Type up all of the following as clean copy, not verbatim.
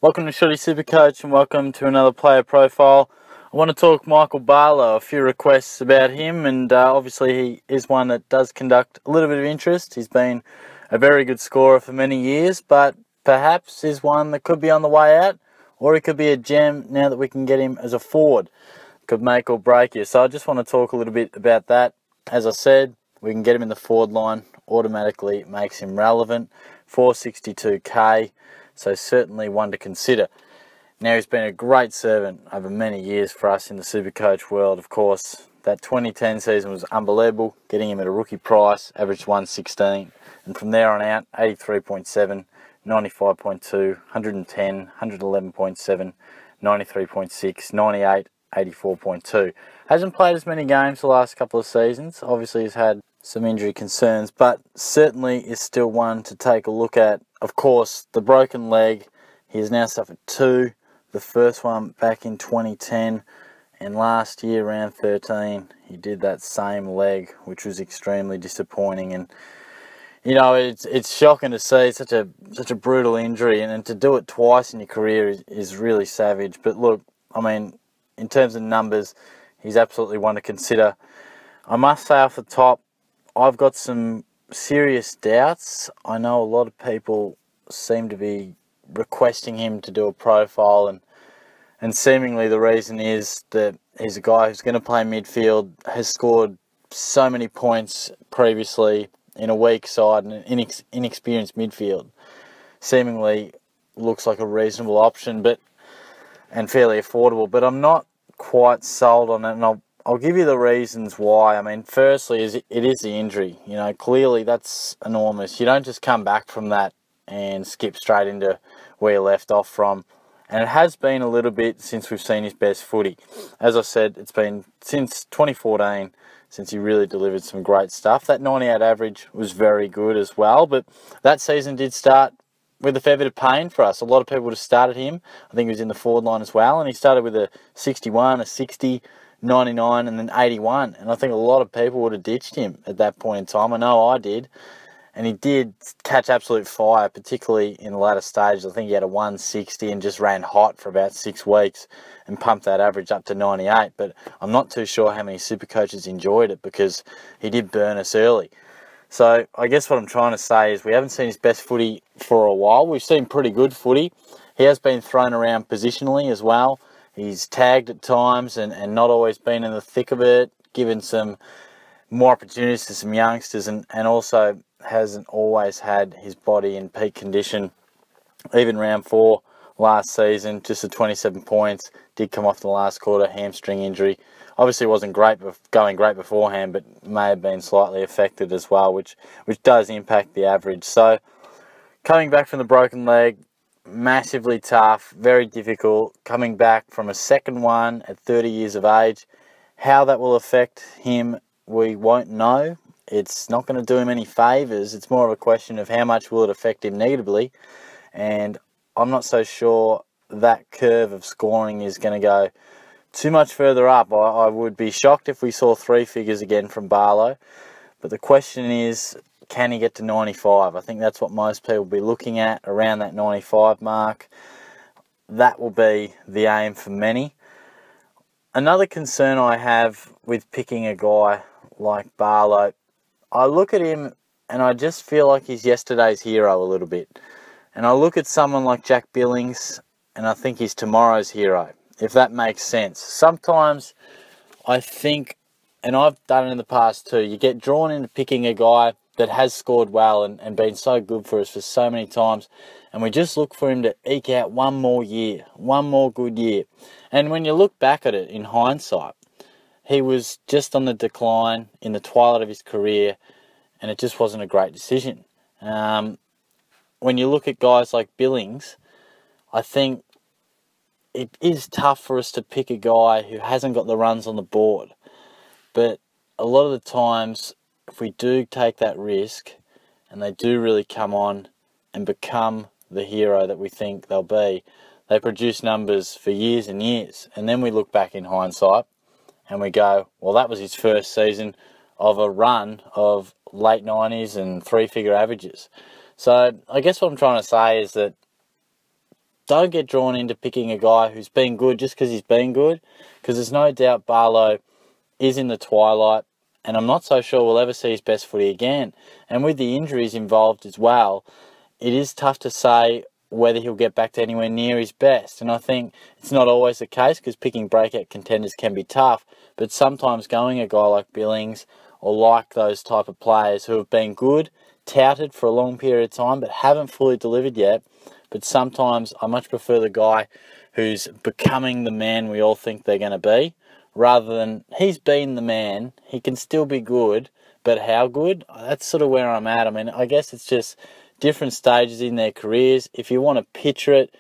Welcome to SuperCoach and welcome to another player profile. I want to talk Michael Barlow, a few requests about him, and obviously he is one that does conduct a little bit of interest. He's been a very good scorer for many years, but perhaps is one that could be on the way out, or he could be a gem now that we can get him as a forward. Could make or break you. So I just want to talk a little bit about that. As I said, we can get him in the forward line, automatically makes him relevant. 462k. So certainly one to consider. Now, he's been a great servant over many years for us in the SuperCoach world. Of course, that 2010 season was unbelievable, getting him at a rookie price, averaged 116. And from there on out, 83.7, 95.2, 110, 111.7, 93.6, 98, 84.2. Hasn't played as many games the last couple of seasons. Obviously, he's had some injury concerns, but certainly is still one to take a look at. Of course, the broken leg, he has now suffered two. The first one back in 2010, and last year, round 13, he did that same leg, which was extremely disappointing. And you know, it's shocking to see such a brutal injury, and to do it twice in your career is really savage. But look, I mean, in terms of numbers, he's absolutely one to consider. I must say off the top, I've got some serious doubts. I know a lot of people seem to be requesting him to do a profile, and seemingly the reason is that he's a guy who's going to play midfield, has scored so many points previously in a weak side and an inexperienced midfield. Seemingly looks like a reasonable option, and fairly affordable, but I'm not quite sold on it, and I'll give you the reasons why. I mean, firstly, it is the injury. You know, clearly that's enormous. You don't just come back from that and skip straight into where you left off from. And it has been a little bit since we've seen his best footy. As I said, it's been since 2014 since he really delivered some great stuff. That 98 average was very good as well, but that season did start with a fair bit of pain for us. A lot of people would have started him. I think he was in the forward line as well, and he started with a 61, a 60, 99 and then 81, and I think a lot of people would have ditched him at that point in time. I know I did, and he did catch absolute fire, particularly in the latter stages. I think he had a 160 and just ran hot for about 6 weeks and pumped that average up to 98, but I'm not too sure how many super coaches enjoyed it because he did burn us early. So I guess what I'm trying to say is we haven't seen his best footy for a while. We've seen pretty good footy. He has been thrown around positionally as well. He's tagged at times and not always been in the thick of it, given some more opportunities to some youngsters, and also hasn't always had his body in peak condition. Even round 4 last season, just the 27 points, did come off the last quarter, hamstring injury. Obviously wasn't going great beforehand, but may have been slightly affected as well, which does impact the average. So coming back from the broken leg, massively tough, very difficult. Coming back from a second one at 30 years of age, how that will affect him, we won't know. It's not going to do him any favours. It's more of a question of how much will it affect him negatively, and I'm not so sure that curve of scoring is going to go too much further up. I would be shocked if we saw 3 figures again from Barlow, but the question is, can he get to 95? I think that's what most people will be looking at, around that 95 mark. That will be the aim for many. Another concern I have with picking a guy like Barlow, I look at him and I just feel like he's yesterday's hero a little bit. And I look at someone like Jack Billings and I think he's tomorrow's hero, if that makes sense. Sometimes I think, and I've done it in the past too, you get drawn into picking a guy that has scored well and been so good for us for so many times, and we just look for him to eke out one more year, one more good year. And when you look back at it in hindsight, he was just on the decline in the twilight of his career, and it just wasn't a great decision. When you look at guys like Billings, I think it is tough for us to pick a guy who hasn't got the runs on the board. But a lot of the times, if we do take that risk and they do really come on and become the hero that we think they'll be, they produce numbers for years and years. And then we look back in hindsight and we go, well, that was his first season of a run of late 90s and 3-figure averages. So I guess what I'm trying to say is that don't get drawn into picking a guy who's been good just because he's been good, because there's no doubt Barlow is in the twilight, and I'm not so sure we'll ever see his best footy again. And with the injuries involved as well, it is tough to say whether he'll get back to anywhere near his best. And I think it's not always the case, because picking breakout contenders can be tough, but sometimes going a guy like Billings or like those type of players who have been good, touted for a long period of time, but haven't fully delivered yet. But sometimes I much prefer the guy who's becoming the man we all think they're going to be, rather than he's been the man, he can still be good, but how good? That's sort of where I'm at. I mean, I guess it's just different stages in their careers. If you want to picture it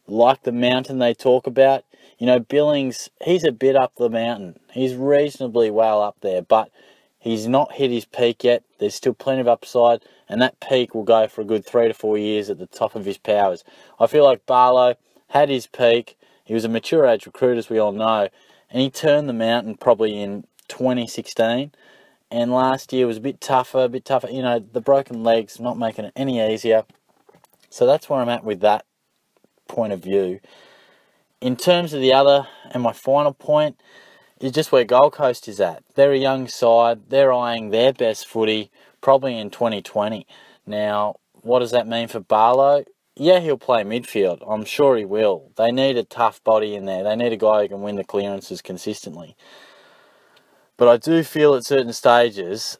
like the mountain they talk about, you know, Billings, he's a bit up the mountain. He's reasonably well up there, but he's not hit his peak yet. There's still plenty of upside, and that peak will go for a good 3 to 4 years at the top of his powers. I feel like Barlow had his peak. He was a mature age recruit, as we all know, and he turned the mountain probably in 2016. And last year was a bit tougher. You know, the broken legs not making it any easier. So that's where I'm at with that point of view. In terms of the other, and my final point, is just where Gold Coast is at. They're a young side. They're eyeing their best footy probably in 2020. Now, what does that mean for Barlow? Yeah, he'll play midfield. I'm sure he will. They need a tough body in there. They need a guy who can win the clearances consistently. But I do feel at certain stages,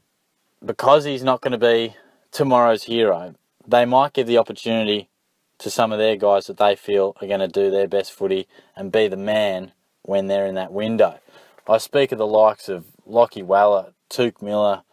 because he's not going to be tomorrow's hero, they might give the opportunity to some of their guys that they feel are going to do their best footy and be the man when they're in that window. I speak of the likes of Lockie Weller, Touk Miller,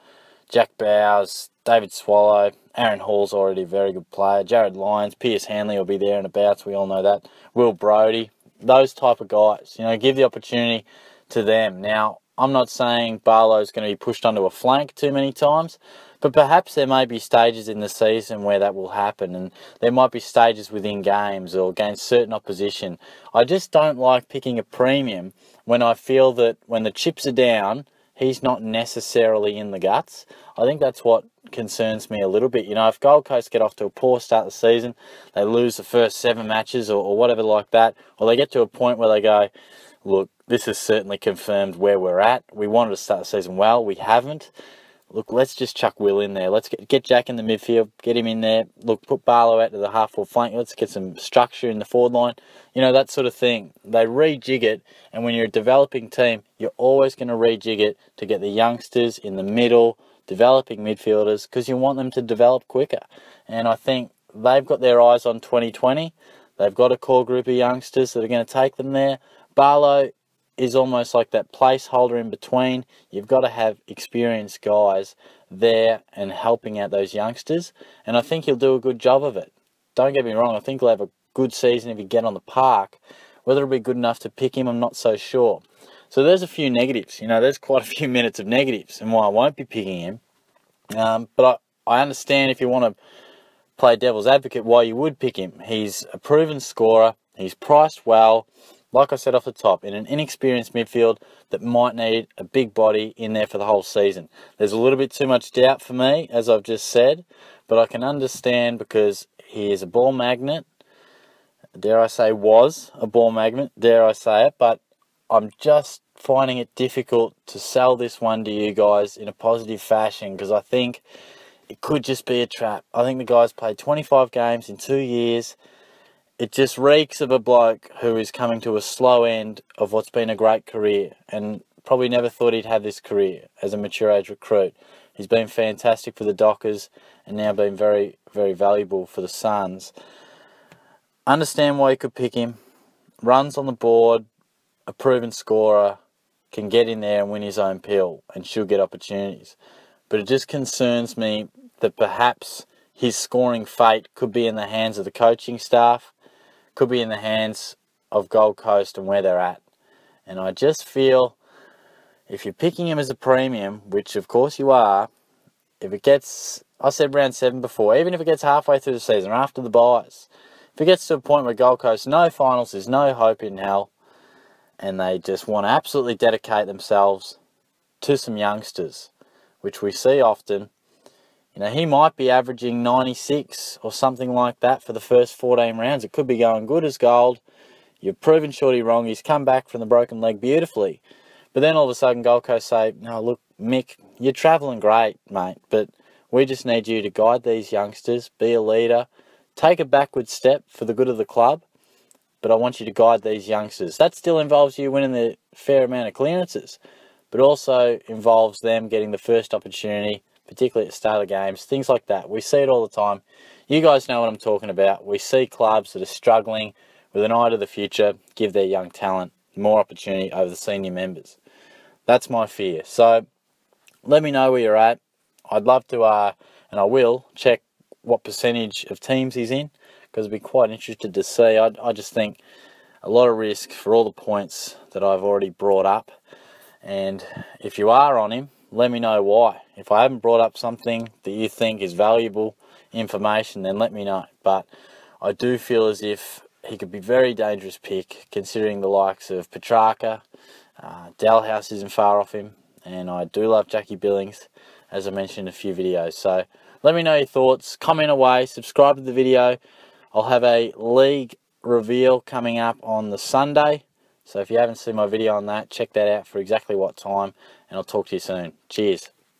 Jack Bowes, David Swallow, Aaron Hall's already a very good player, Jared Lyons, Pierce Hanley will be there and about, we all know that, Will Brodie, those type of guys. You know, give the opportunity to them. Now, I'm not saying Barlow's going to be pushed onto a flank too many times, but perhaps there may be stages in the season where that will happen, and there might be stages within games or against certain opposition. I just don't like picking a premium when I feel that when the chips are down, he's not necessarily in the guts. I think that's what concerns me a little bit. You know, if Gold Coast get off to a poor start of the season, they lose the first 7 matches or whatever like that, or they get to a point where they go, look, this has certainly confirmed where we're at. We wanted to start the season well. We haven't. Look, let's just chuck Will in there. Let's get Jack in the midfield, get him in there. Look, put Barlow out to the half-forward flank. Let's get some structure in the forward line. You know, that sort of thing. They rejig it, and when you're a developing team, you're always going to rejig it to get the youngsters in the middle, developing midfielders, because you want them to develop quicker. And I think they've got their eyes on 2020. They've got a core group of youngsters that are going to take them there. Barlow is almost like that placeholder in between. You've got to have experienced guys there and helping out those youngsters, and I think he'll do a good job of it. Don't get me wrong, I think he'll have a good season if he get on the park. Whether it'll be good enough to pick him, I'm not so sure. So there's a few negatives. You know, there's quite a few minutes of negatives and why I won't be picking him. But I understand if you want to play devil's advocate why you would pick him. He's a proven scorer. He's priced well. Like I said off the top, in an inexperienced midfield that might need a big body in there for the whole season. There's a little bit too much doubt for me, as I've just said, but I can understand because he is a ball magnet. Dare I say was a ball magnet, dare I say it, but I'm just finding it difficult to sell this one to you guys in a positive fashion because I think it could just be a trap. I think the guy's played 25 games in 2 years. It just reeks of a bloke who is coming to a slow end of what's been a great career and probably never thought he'd have this career as a mature age recruit. He's been fantastic for the Dockers and now been very, very valuable for the Suns. Understand why you could pick him. Runs on the board, a proven scorer, can get in there and win his own pill and should get opportunities. But it just concerns me that perhaps his scoring fate could be in the hands of the coaching staff, could be in the hands of Gold Coast and where they're at. And I just feel if you're picking him as a premium, which of course you are, if it gets, I said round 7 before, even if it gets halfway through the season or after the buys, if it gets to a point where Gold Coast, no finals, there's no hope in hell, and they just want to absolutely dedicate themselves to some youngsters, which we see often, You know, he might be averaging 96 or something like that for the first 14 rounds. It could be going good as gold. You've proven Shorty wrong. He's come back from the broken leg beautifully. But then all of a sudden Gold Coast say, no, look, Mick, you're travelling great, mate, but we just need you to guide these youngsters, be a leader, take a backward step for the good of the club, but I want you to guide these youngsters. That still involves you winning the fair amount of clearances, but also involves them getting the first opportunity, particularly at the start of games, things like that. We see it all the time. You guys know what I'm talking about. We see clubs that are struggling with an eye to the future give their young talent more opportunity over the senior members. That's my fear. So let me know where you're at. I'd love to, and I will, check what percentage of teams he's in, because I'd be quite interested to see. I just think a lot of risk for all the points that I've already brought up. And if you are on him, let me know why. If I haven't brought up something that you think is valuable information, then let me know. But I do feel as if he could be a very dangerous pick, considering the likes of Petrarca. Dalhouse isn't far off him, and I do love Jackie Billings, as I mentioned in a few videos. So let me know your thoughts, comment away, subscribe to the video. I'll have a league reveal coming up on the Sunday, so if you haven't seen my video on that, check that out for exactly what time, and I'll talk to you soon. Cheers.